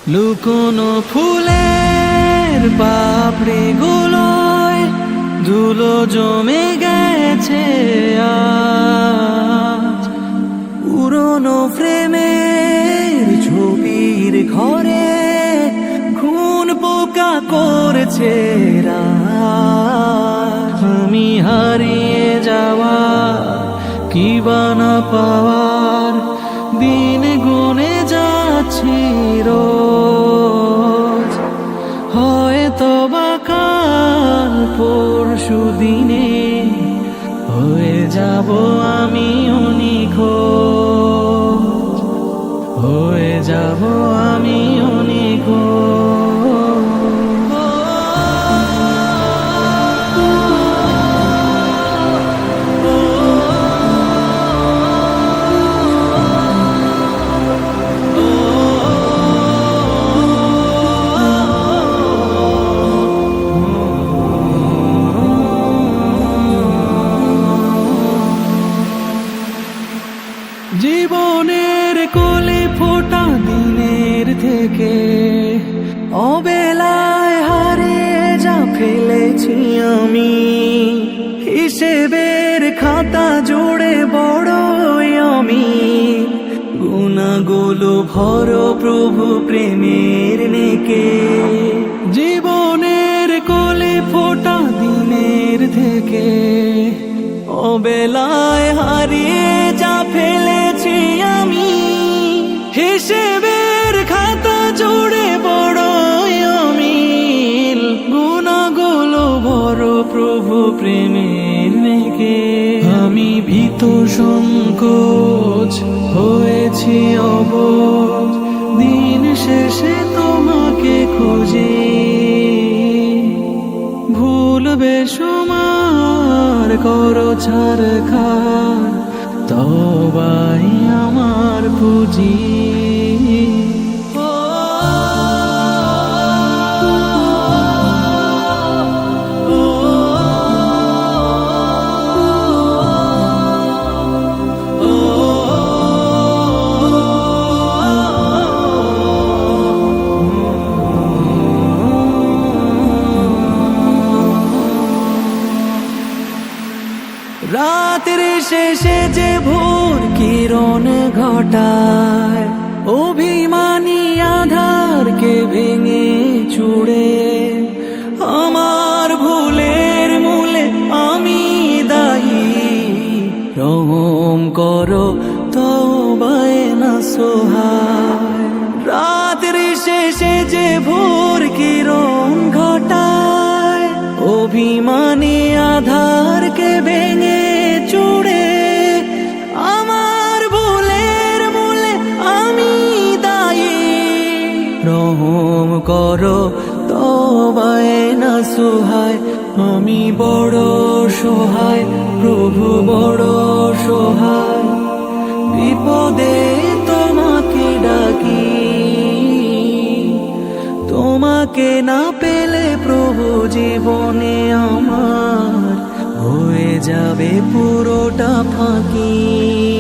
লুকোনো ফুলের পাপড়ি গুলোয় ধুলো জমে গেছে আজ। পুরনো ফ্রেমের ছবির ঘরে খুন পোকা করেছে রাত। আমি হারিয়ে যাওয়া কিবা না পাওয়ার দিন গুনে যাচ্ছি রোজ। হয়তো বা কাল পরশু দিনে হয়ে যাব আমি নিখোঁজ, হয়ে যাব আমি নিখোঁজ। জীবনের কোলে ফোটা দিনের থেকে অবেলায় হারিয়ে যা ফেলেছি আমি। হিসেবের খাতা জুড়ে বড়ই আমি। গুনাহগুলো ভরো প্রভু প্রেমের নেকে। জীবনের কোলে ফোটা দিনের থেকে অবেলায় হারিয়ে যা ফেলেছি আমি। হিসেবের খাতা জুড়ে বড়ই অমিল। গুনাহগুলো বড় প্রভু প্রেমের নেকে। আমি ভীত সংকোচ হয়েছি অবোধ দিন শেষে তোমাকে খুঁজি। ভুলবে সুমার করো ছারখার তবাই আমার পুঁজি। রাতের শেষে যে ভোর কিরণ ঘটায় অভিমানী আধারকে ভেঙে চুড়ে। আমার ভুলের মূলে আমি দায়ী। রহম করো তওবায় না সোহায়। রাতের শেষে যে ভোর কিরণ ঘটায় অভিমানী আধারকে ভেঙে চুড়ে। আমার ভুলের মূলে আমি দায়ী। রহম করো তওবায় না সোহায়। আমি বড় সহায় প্রভু, বড় সহায়। বিপদে তোমাকে ডাকি। তোমাকে না পেলে প্রভু জীবনে আমার হয়ে যাবে পুরোটা ফাঁকি।